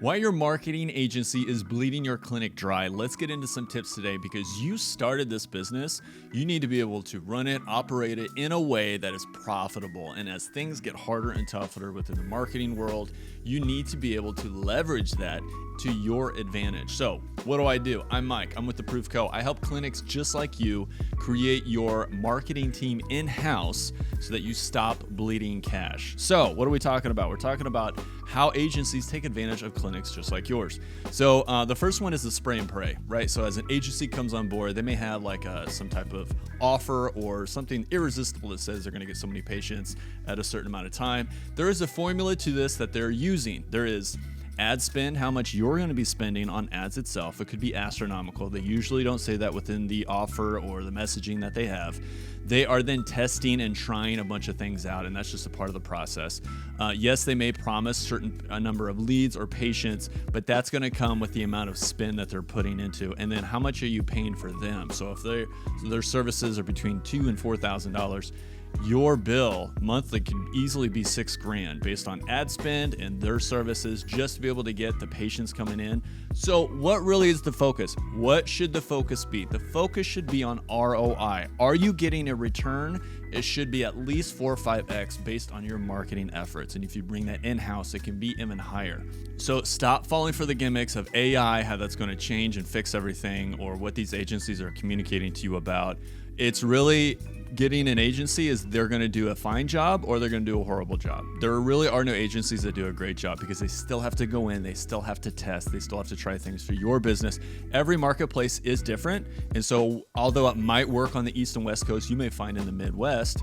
Why your marketing agency is bleeding your clinic dry. Let's get into some tips today because you started this business. You need to be able to run it, operate it in a way that is profitable. And as things get harder and tougher within the marketing world, you need to be able to leverage that to your advantage. So what do? I'm Mike. I'm with The Proof Co. I help clinics just like you create your marketing team in-house so that you stop bleeding cash. So what are we talking about? We're talking about how agencies take advantage of clinics just like yours. So the first one is the spray and pray, right? So as an agency comes on board, they may have like some type of offer or something irresistible that says they're going to get so many patients at a certain amount of time. There is a formula to this that they're using. There is ad spend, how much you're going to be spending on ads itself. It could be astronomical. They usually don't say that within the offer or the messaging that they have. They are then testing and trying a bunch of things out, and that's just a part of the process. Yes, they may promise a number of leads or patients, but that's going to come with the amount of spend that they're putting into, and then how much are you paying for them? So if their services are between $2,000 and $4,000, your bill monthly can easily be $6,000 based on ad spend and their services just to be able to get the patients coming in. So what really is the focus? What should the focus be? The focus should be on ROI. Are you getting a return? It should be at least 4 or 5x based on your marketing efforts. And if you bring that in-house, it can be even higher. So stop falling for the gimmicks of AI, how that's going to change and fix everything, or what these agencies are communicating to you about. It's really getting an agency is they're going to do a fine job or they're going to do a horrible job. There really are no agencies that do a great job because they still have to go in, they still have to test, they still have to try things for your business. Every marketplace is different. And so although it might work on the East and West Coast, you may find in the Midwest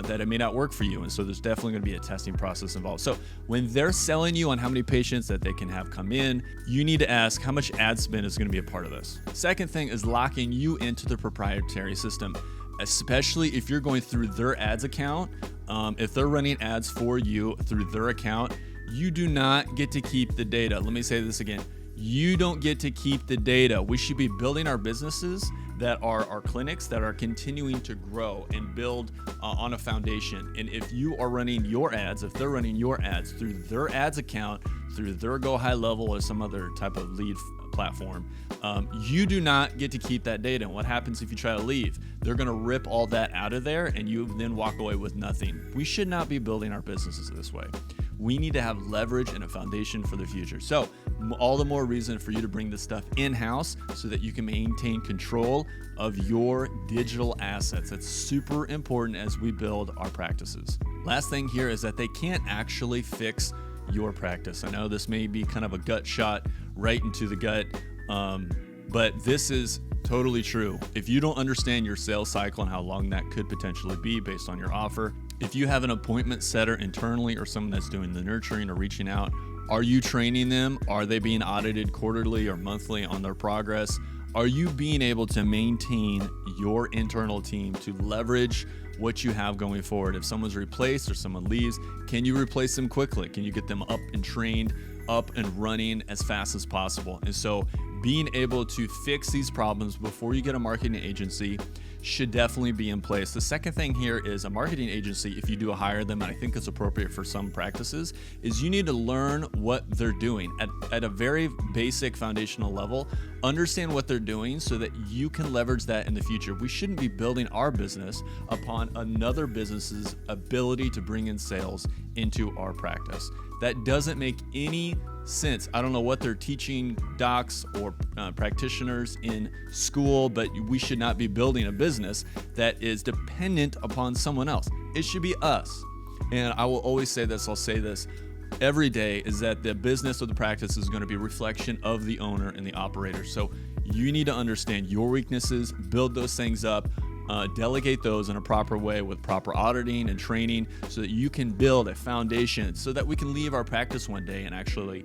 that it may not work for you. And so there's definitely going to be a testing process involved. So when they're selling you on how many patients that they can have come in, you need to ask how much ad spend is going to be a part of this. Second thing is locking you into the proprietary system, especially if you're going through their ads account. If they're running ads for you through their account, you do not get to keep the data. Let me say this again. You don't get to keep the data. We should be building our businesses that are our clinics that are continuing to grow and build on a foundation. And if you are running your ads, if they're running your ads through their ads account, through their Go High Level or some other type of lead platform, you do not get to keep that data. And what happens if you try to leave? They're going to rip all that out of there and you then walk away with nothing. We should not be building our businesses this way. We need to have leverage and a foundation for the future. So all the more reason for you to bring this stuff in-house so that you can maintain control of your digital assets. That's super important as we build our practices. Last thing here is that they can't actually fix your practice. I know this may be kind of a gut shot right into the gut, but this is totally true. If you don't understand your sales cycle and how long that could potentially be based on your offer, if you have an appointment setter internally or someone that's doing the nurturing or reaching out, are you training them? Are they being audited quarterly or monthly on their progress? Are you being able to maintain your internal team to leverage what you have going forward? If someone's replaced or someone leaves, can you replace them quickly? Can you get them up and trained, up and running as fast as possible? And so being able to fix these problems before you get a marketing agency should definitely be in place. The second thing here is a marketing agency, if you do hire them, and I think it's appropriate for some practices, is you need to learn what they're doing at a very basic foundational level. Understand what they're doing so that you can leverage that in the future. We shouldn't be building our business upon another business's ability to bring in sales into our practice. That doesn't make any sense. I don't know what they're teaching docs or practitioners in school, but we should not be building a business that is dependent upon someone else. It should be us. And I will always say this, I'll say this every day, is that the business or the practice is going to be a reflection of the owner and the operator. So you need to understand your weaknesses, build those things up, delegate those in a proper way with proper auditing and training so that you can build a foundation so that we can leave our practice one day and actually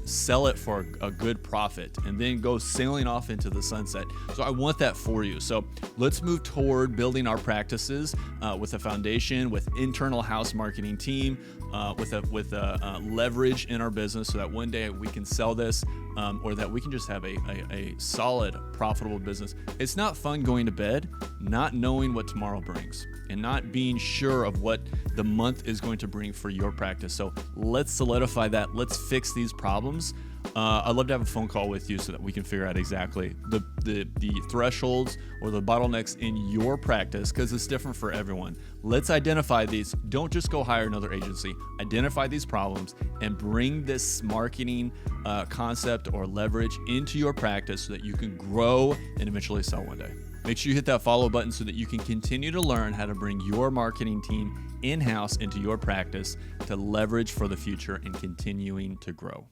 sell it for a good profit and then go sailing off into the sunset. So I want that for you. So let's move toward building our practices with a foundation, with internal house marketing team, with a leverage in our business so that one day we can sell this or that we can just have a solid, profitable business. It's not fun going to bed not knowing what tomorrow brings and not being sure of what the month is going to bring for your practice. So let's solidify that. Let's fix these problems. I'd love to have a phone call with you so that we can figure out exactly the thresholds or the bottlenecks in your practice, because it's different for everyone. Let's identify these. Don't just go hire another agency. Identify these problems and bring this marketing concept or leverage into your practice so that you can grow and eventually sell one day. Make sure you hit that follow button so that you can continue to learn how to bring your marketing team in-house into your practice to leverage for the future and continuing to grow.